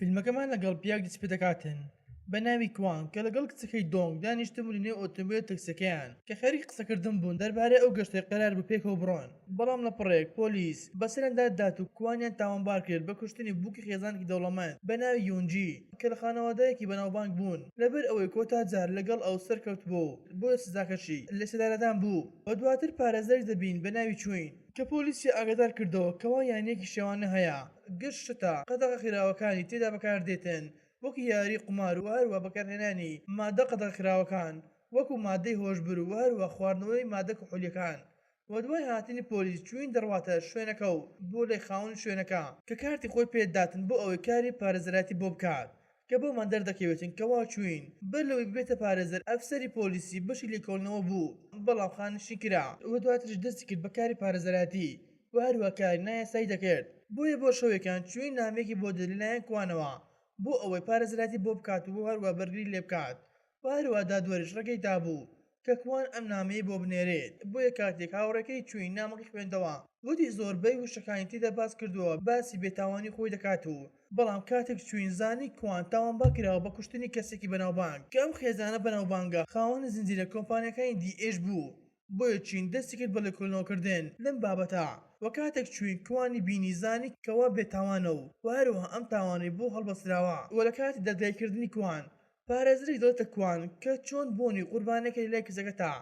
فیلمەکەمان لەگەڵ پیاک دەست پێ دەکاتن بە ناوی کوان کە لەگەڵ کچەکەی دۆنگ دانیشتبوو لە نێو ئۆتۆمبیل تەکسیەکەیان کە خەریک قسەکردن بوون دەربارەی ئەو گەشتەی قەرار بوو پێکەوە بڕۆن. بەڵام لە پڕێک پۆلیس بەسەرندا دات و کوانیان تاوانبار کرد بە کوشتنی بووکی خێزانێکی دەوڵەمەند بە ناوی یونجی کە لە خانەوادایەکی بەناوبانگ بوون لەبەر ئەوەی کۆتا جار لەگەڵ ئەو سەرکەوت بوو بۆیە سزاکەشی لە سێدارەدان بوو و دواتر پارێزەری دەبین بە ناوی چوین کە پۆلیسی ئاگادار کردەوە کەوا یانەیەکی شێوانە هەیە گشت شتە قەدەغە خراوەکانی تێدا بەکاردێتن وەکو یاری قمار و هەروە بەکارهێنانی مادە قەدەغە خراوەکان وەکو مادەی هۆشبر و هەروە خواردنەوەی مادە کحولیەکان. و دوای هاتنی پۆلیس چوین دەڕواتە شوێنەکە و بۆ لای خاون شوێنەکە کە کارتی خۆی پێداتن بۆ ئەوەی کاری پارێزەراتی بۆ بکات کە بۆمان دەردەکەوێتن کەوا چوین بەر لەوەی ببێتە پارێزەر ئەفسەری پۆلیسی بەشی لێکۆڵنەوە بوو بەڵام خانشی کرا و دواترش دەستی کرد بە کاری پارێزەراتی و هەروە کاری نایاسایی دەکرد. بۆیە بۆ شەوێکان چوین نامێکی بۆ دەلایەن کوانەوە بۆ ئەوەی پارێزەراتی بۆ بکات و بۆ هەروە بەرگری لێ بکات و هەروە دادوەریش ڕێگەی دابوو کە کوان ئەم نامەیە بۆ بنێرێت. بۆیە کاتێک هاوڕێکەی چوین نامەکەی خوێندەوە وتی زۆربەی وشەکانی تێدا باس کردووە باسی بێتاوانی خۆی دەکات و بەڵام کاتێک چوین زانی کوان تاوانبار کراوە بە کوشتنی کەسێکی بەناوبانگ کە ئەم خێزانە بەناوبانگە خاوەنە زنجیرە کۆمپانیەکانی دیئێژ بوو. بۆیە چین دەستی کرد بە لێکۆڵنەوەکردن لەم بابەتە و کاتێک چوین کوانی بینی زانی کەوا بێتاوانە و هەروەها ئەم تاوانەی بۆ هەڵبەستراوە و لە کاتی دەرگایکردنی کوان پارێزەری دڵێتە کوان کە چۆن بۆنی قوربانەکەی لای کچەکەتە.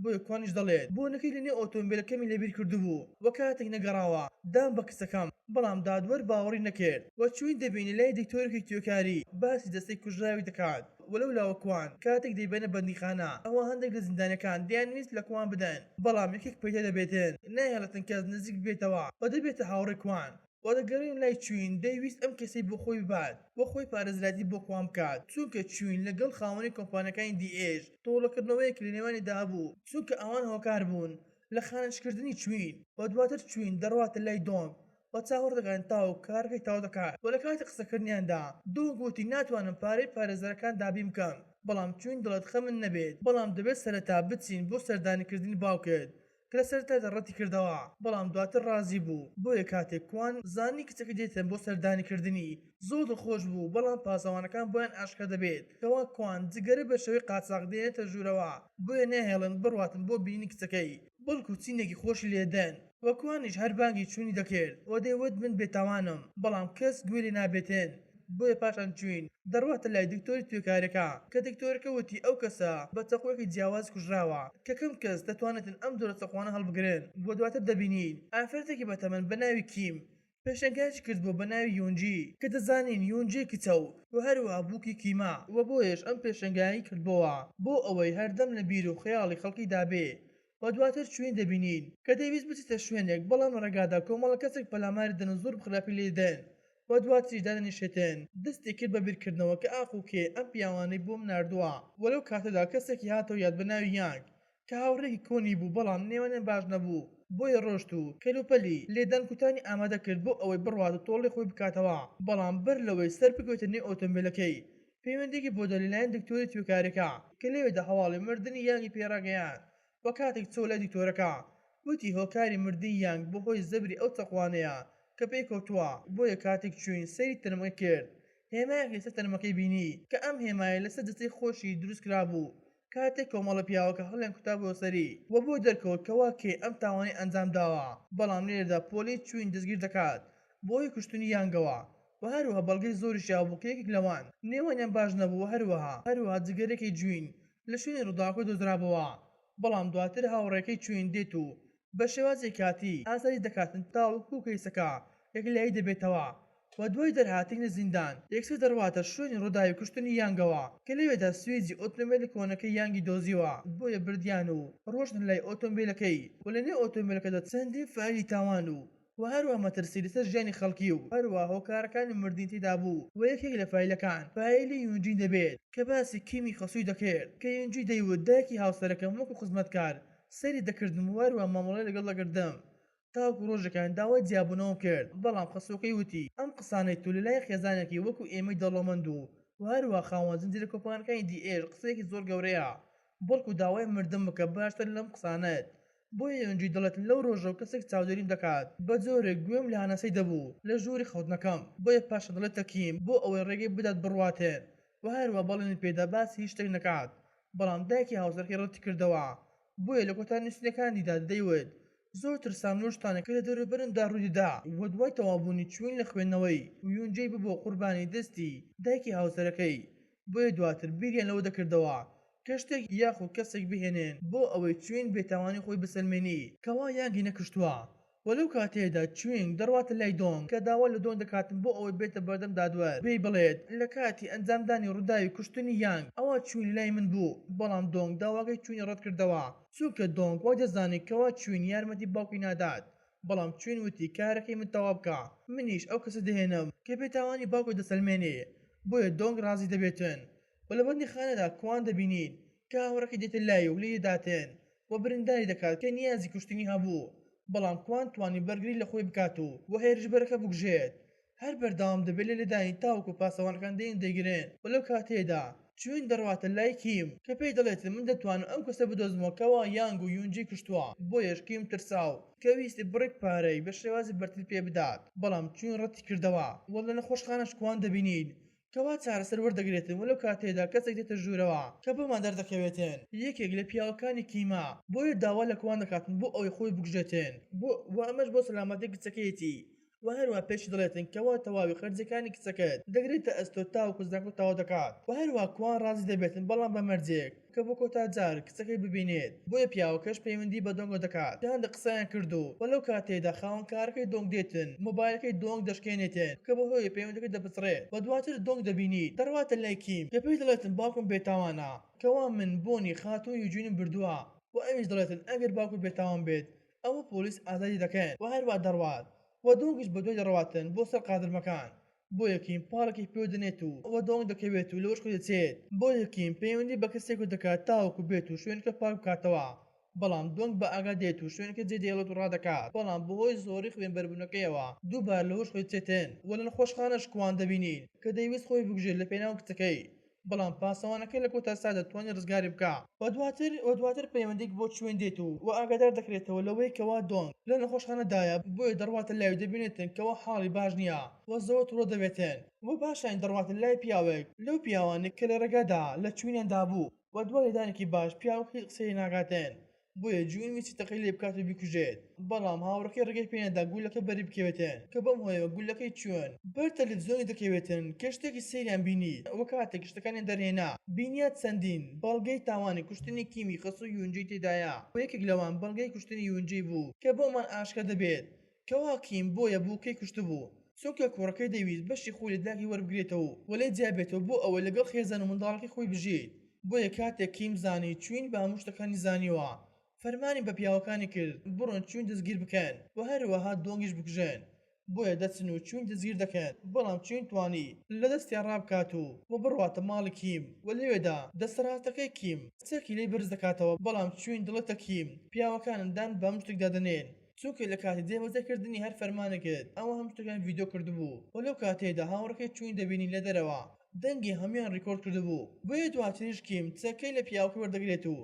بۆیە کوانیش دەڵێت بۆنەکەی لە نێو ئۆتۆمبیلەکەمی لەبیر کردبوو و کاتێک نەگەڕاوە دام بە کچەکەم بەڵام دادوەر باوەڕی نەکرد و چوین دەبینی لای دکتۆرێکی توێکاری باسی دەستەی کوژراوی دەکات وەلەو لاوە کوان کاتێک دەیبەنە بەندیخانە ئەوە هەندێک لە زیندانەکان دەیانویست لە کوان بدەن بەڵام یەکێک پەیدا دەبێتن نایهێڵێتن کەس نزیک بێتەوە و دەبێتە هاوڕێی کوان و دەگەڕین لای چوین دەیویست ئەم کەسەی بۆ خۆی ببات وە خۆی پارێزراتی بۆ کوان بکات چونکە چوین لەگەڵ خاوەنی کۆمپانیەکانی دیئێژ تۆڵەکردنەوەیەک لە نێوانی دابوو چونکە ئەوان هۆکار بوون لە خانشکردنی چوین و دواتر چوین دەڕواتە لای دۆنگ و چاوەڕ دەکەن تاو کارەکەی تاو دەکات و لە کاتی قسەکردنیاندا دۆنگ گوتی ناتوانم پارەی پارێزەرەکان دابی بکەم بەڵام چوین دڵت خەمن نەبێت بەڵام دەبێت سەرەتا بچین بۆ سەردانیکردنی باوکت کە لە سەرەتا دەڕەتی کردەوە بەڵام دواتر ڕازی بوو. بۆیە کاتێک کوان زانی کچەکە دێتن بۆ سەردانیکردنی زۆر دڵخۆش بوو بەڵام پاسەوانەکان بۆیان ئاشکرا دەبێت کەوا کوان جگەرە بە شێوەی قاچاق دێنێتە ژوورەوە بۆیە نەهێڵن بڕواتن بۆ بینی کچەکەی بەڵکو چینێکی خۆشی لێدەن و کوانیش هەر بانگی چوونی دەکرد و دەیوت من بێتاوانم بەڵام کەس گوێ لێ نابێتن. بۆیە پاشان چوین دەڕواتە لای دکتۆری توێکارەکە کە دکتۆرەکە وتی ئەو کەسە بە چەقۆیەکی جیاواز کوژراوە کە کەم کەس دەتوانێتن ئەم جۆرە چەقوانە هەڵبگرن. بۆ دواتر دەبینین ئافرەتێکی بەتەمەن بە ناوی کیم پێشەنگایشی کرد بۆ بە ناوی یۆنجی کە دەزانین یۆنجی کچە و هەروەها بووکی کیما و بۆیش ئەم پێشەنگایی کردبەوە بۆ ئەوەی هەردەم لە بیر و خەیاڵی خەڵکی دابێ و دواتر چوین دەبینین کە دەویست بچێتە شوێنێک بەڵام ڕێگادا کۆمەڵە کەسێک پەلاماری دەن و زۆر بخراپی لێدەن و دواتریش دادەنیشێتن دەستی کرد بە بیرکردنەوە کە ئاخوکێ ئەم پیاوانەی بۆم ناردووە وەلەو کاتەدا کەسێکی هاتەوە یاد بە ناوی یانگ کە هاوڕێکی کۆنی بوو بەڵام نێوانیان باش نەبوو بۆیە ڕۆشت و کەلوپەلی لێدان کوتانی ئامادە کرد بۆ ئەوەی بڕوات و تۆڵی خۆی بکاتەوە بەڵام بەر لەوەی سەر بگوێتە نێو ئۆتۆمبیلەکەی پەیوەندێکی بۆ دەلایەن دکتۆری توێکارەکە کە لێوێدا هەواڵی مردنی یانگی پێڕاگەیان و کاتێک چۆ لای دکتۆرەکە وتی هۆکاری مردنی یانگ بەهۆی زەبری ئەو چەقوانەیە کە پێی کەوتووە. بۆیە کاتێک چوین سەیری تەرمەکە کرد هێمایەک لەسەر تەرمەکەی بینی کە ئەم هێمایە لەسەر دەستەی خۆشی دروست کرابوو کاتێک کۆمەڵە پیاوەکە هەڵیان کوتابەوە سەری و بۆ دەرکەوت کەوا کێ ئەم تاوانی ئەنجام داوە بەڵام لێرەدا پۆلیس چوین دەستگیر دەکات بۆی کوشتنی یانگەوە و هەروەها بەڵگەی زۆری شیاو کە یەکێک لەوان نێوانیان باش نەبوو هەروەها جگەرێکی جوین لە شوێنی ڕووداوەکە دۆزرابەوە بەڵام دواتر هاوڕێکەی چوین دێت و بە شێوازی کاتی ئاسایی دەکاتن تاوەکو کەیسەکە یەکلایی دەبێتەوە و دوای دەرهاتین لە زیندان یەکسەر دەڕواتە شوێنی ڕووداوی کوشتنی یانگەوە کە لەوێدا سوێجی ئۆتۆمبیلی کۆنەکەی یانگی دۆزیوە بۆیە بردیان و ڕۆژن لای ئۆتۆمبیلەکەی و لە نێو ئۆتۆمبیلەکەدا چەندین فایلی تاوان و هەروە مەترسی لەسەر ژیانی خەڵکی و هەروە هۆکارەکانی مردین تێدا بوو و یەکێک لە فایلەکان فایلی یونجین دەبێت کە باسی کیمی خەسووی دەکرد کە یونجی دەیوت دایکی هاوسەرەکەم وەکو خزمەتکار سەری دەکردم و هەروە مامەڵەی لەگەڵ دەگردم تاوەکو ڕۆژەکان داوای جیابوونەوەم کرد بەڵام خەسووکەی وتی ئەم قسانەی تو لەلای خێزانێکی وەکو ئێمەی دەوڵەمەند و هەروە خاوەن زنجیرە کۆمپانیەکانی دیئێژ قسەیەکی زۆر گەورەیە بەڵکو داوای مردن بکە باشتر لەم قسانەت بۆیە یۆنجی دەڵێت لەو ڕۆژە و کەسێک چاودێریم دەکات بە جۆرێک گوێم لە هانەسەی دەبوو لە ژووری خەوتنەکەم بۆیە پاشە دەڵێت تەکیم بۆ ئەوەی ڕێگەی بدات بڕواتێن و هەروە بەڵێنی پێدا باسی هیچ شتێک نەکات بەڵام دایکی هاوسەرەکەی ڕەتی کردەوە بۆیە لە کۆتا نووسینەکانیدا دەیوت زۆر ترسام لەو شتانە کە لە دەوروبەرمدا ڕوویدا و دوای تەوابوونی چوین لە خوێندنەوەی و یونجەی ببووە قوربانی دەستی دایکی هاوسەرەکەی بۆیە دواتر بیریان لەوە دەکردەوە کە شتێک یاخو کەسێک بهێنێن بۆ ئەوەی چوین بێتاوانی خۆی بسەلمێنی کەوا یانگی نەکشتووە وەلەو کاتێدا چوین دەڕواتە لای دۆنگ کە داوا لە دۆنگ دەکاتن بۆ ئەوەی بێتە بەردەم دادوەر پێی بڵێت لە کاتی ئەنجامدانی ڕووداوی کوشتنی یانگ ئەوە چوین لای من بوو بەڵام دۆنگ داواکەی چوینی ڕەت کردەوە چونکە دۆنگ وای دەزانی کەوا چوین یارمەتی باوکی نادات بەڵام چوین وتی کارەکەی من تەواو بکە منیش ئەو کەسە دەهێنم کە بێتاوانی باوکی دەسەلمێنێ بۆیە دۆنگ ڕازی دەبێتن و لە بەندی خانەدا کوان دەبینین کە هاوڕەکەی دێتە لای و لێ داتێن و برینداری دەکات کە نیازی کوشتنی هەبوو بەڵام کوان توانی بەرگری لە خۆی بکات و هێرشبەرەکە بگژێت هەر بەردەوام دەبێت لە لێدانی تاوەکو پاسەوانەکان دێن دەگرێن و لەو کاتێدا چوین دەڕواتە لای کیم کە پێی دەڵێت من دەتوانم ئەم کەسە بدۆزمەوە کەوا یانگ و یونجی کوشتووە بۆیەش کیم ترساو کە ویستی بڕێک پارەی بە شێوازی بەرتر پێ بدات بەڵام چوین ڕەتی کردەوە وە لە نەخۆشخانەش کوان دەبینین کەوا چارەسەر وەردەگرێتن وەلەو کاتێدا کەسێک دێتە ژوورەوە کە بۆمان دەردەکەوێتن یەکێک لە پیاوەکانی کیما بۆیە داوا لە کوان دەکاتن بۆ ئەوەی خۆی بگژێتن بۆ ئەمەش بۆ سەلامەتی کچەکەیەتی و هەروە پێشی دەڵێتن کەوا تەواوی خەرجەکانی کچەکەت دەگرێتە ئەستۆ تاوەکو زانکۆ تاوا دەکات و هەروە کوان ڕازی دەبێتن بەڵام بە مەرجێک کە بۆ کۆتا جار کچەکەی ببینێت بۆیە پیاوەکەش پەیوەندی بە دۆنگۆ دەکات دەیان قسەیان کردو وەلەو کاتێدا خاوەنکارەکەی دۆنگ دێتن مۆبایلەکەی دۆنگ دەشکێنێتن کە بەهۆی پەیوەندەکەی دەپچڕێت و دواتر دۆنگ دەبینیت دەڕواتە لای کیم کە پێی دەڵێتن باوکم بێتاوانە کەوا من بۆنی خاتوون یوجینم بردووە و ئەمیش دەڵێتن ئەگەر باوکت بێتاوان بێت ئەوە پۆلیس ئازادی دەکەن و هەروە دەڕوات و دۆنگش بەدوای دەڕواتن بۆ سەر قادرمەکان بۆ یەکیم پاڵێکی پێ دەنێت و ئەوە دۆنگ دەکەوێت و لەوەش خۆی دەچێت بۆ یەکیم پەیوەندی بە کەسێک دەکات تاوەکو بێت و شوێنەکە پاک بکاتەوە بەڵام دۆنگ بە ئاگا دێت و شوێنەکە جێدێڵێت و ڕادەکات بەڵام بەهۆی زۆری خوێنبەربوونەکەیەوە دووبار لەوەش خۆی دەچێتن و لە نەخۆشخانەش کوان دەبینین کە دەیویست خۆی بگژێت لە پێناو کچەکەی بەڵام پاسەوانەکەی لە کۆتا سا دەتوانێت ڕزگاری بکە و دواتر پەیوەندێک بۆ چوێن دێت و ئاگادار دەکرێتەوە لەوەی کەوا دۆنگ لە نەخۆشخانەدایە بۆیە دەڕواتە لای دەبینێتن کەوا حاڵی باش نییە و زەوە تووڕە دەبێتن و پاشان دەڕواتە لای پیاوێک لەو پیاوانێک کە لە ڕێگادا لە چوینیاندا بوو و دوای لێدانێکی باش پیاوەکەی قسەی ناگاتێن بۆیە جوین ویستی تەقەی لێ بکات و بیکوژێت بەڵام هاوڕەکەی ڕێگەی پێنێدا گولەکە بەری بکەوێتن کە بەم هۆیەوە گولەکەی چوون بەر تەلەڤیزیۆنی دەکەوێتن کە شتێکی سەیریان بینی وە کاتێک شتەکانیان دەرهێنا بینیات چەندین بەڵگەی تاوانی کوشتنی کیمی خەسوو یونجەی تێدایە و یەکێک لەوان بەڵگەی کوشتنی یونجەی بوو کە بۆمان ئاشکە دەبێت کەوا کیم بۆیە بووکەی کوشتبوو چونکە کوڕەکەی دەویست بەشی خۆی لە داگی وەربگرێتەوە وەلێ جیابێتەوە بۆ ئەوەی لەگەڵ خێزان و منداڵەکەی خۆی بژێت بۆیە کاتێک کیم زانی چوین بە هەموو شتەکانی زانیوە فەرمانی بە پیاوەکانی کرد بڕۆن چوین دەستگیر بکەن و هەروەها دۆنگیش بکوژێن بۆیە دەچن و چوین دەستگیر دەکەن بەڵام چوین توانی لە دەستیان ڕابکات و بڕواتە ماڵی کیم و لەوێدا دەسەڕاتەکەی کیم چەکی لێی بەرز دەکاتەوە بەڵام چوین دڵێتە کیم پیاوەکانندان بە هەموو شتێک دادەنێن چونکە لە کاتی جێبەجێکردنی هەر فەرمانەکرد ئەوە هەموو شتەکان ڤیدیۆ کردبوو و لەو کاتێدا هاوڕەکەی چوین دەبینی لە دەرەوە دەنگی هەمویان ڕیکۆرد کردبوو بۆیە دواتریش کیم چەکەی لە پیاوەکە وەردەگرێت و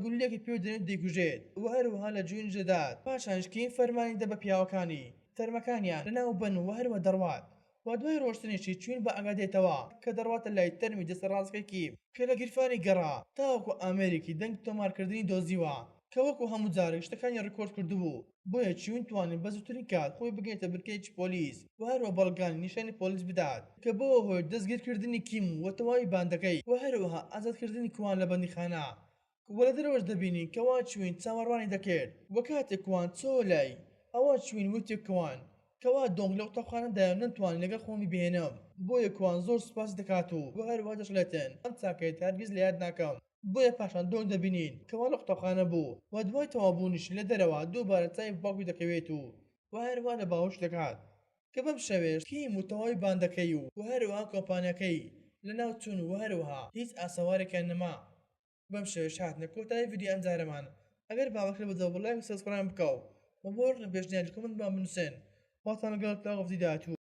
گولێکی پێ دێنێت دەیگوژێت و هەروەها لە جوین ژەدات پاشانش کیم فەرمانی دە بە پیاوەکانی تەرمەکانیان لەناو بن و هەروە دەڕوات و دوای ڕۆشتنێکی چوین بە ئاگادێتەوە کە دەڕواتە لای تەرمی دەسەڕاستەکەی کیم کە لە گیرفانی گەڕا تاوەکو ئامێرێکی دەنگ تۆمارکردنی دۆزیوە کە وەکو هەموو جارێک شتەکانی ڕیکۆرد کردبوو بۆیە چوین توانین بە زووترین کات خۆی بگەێتە بنکەیەکی پۆلیس و هەروە بەڵگانی نیشانی پۆلیس بدات کە بۆ هۆی دەستگیرکردنی کیم و تەواوی باندەکەی و هەروەها ئازادکردنی کوان لە بەندیخانە وە لە دەرەوەش دەبینین کەوا چوین چاوەڕوانی دەکرد وە کاتێک کوان چۆ لای ئەوە چوین وتی کوان کەوا دۆنگ لە قوتابخانەدایە نەتوانین لەگەڵ خۆمی بهێنم بۆیە کوان زۆر سوپاس دەکات و هەروە دەشڵێتن ئەم چاکەیت هەرگیز لە یاد ناکەم بۆیە پاشان دۆنگ دەبینین کەوا لە قوتابخانە بوو و دوای تەوابوونیش لە دەرەوە دووبارە چای باوکی دەکەوێت و هەروە لە باوەش دەکات کە بەم شەوێش کیم و تەواوی باندەکەی و هەروەها کۆمپانیەکەی لەناو چوون و هەروەها هیچ ئاسەوارێکیان نەما بەم شێوەیە هاتنە کۆتایی ڤیدیۆ ئەنجارەمان ئەگەر باوەکرێ بەجێ بڵایک و سەبسکرایب بکەو و بۆ پێشنیاری کۆمنتمان بنووسن واتان لەگەڵ تا هەفتەی داهاتوو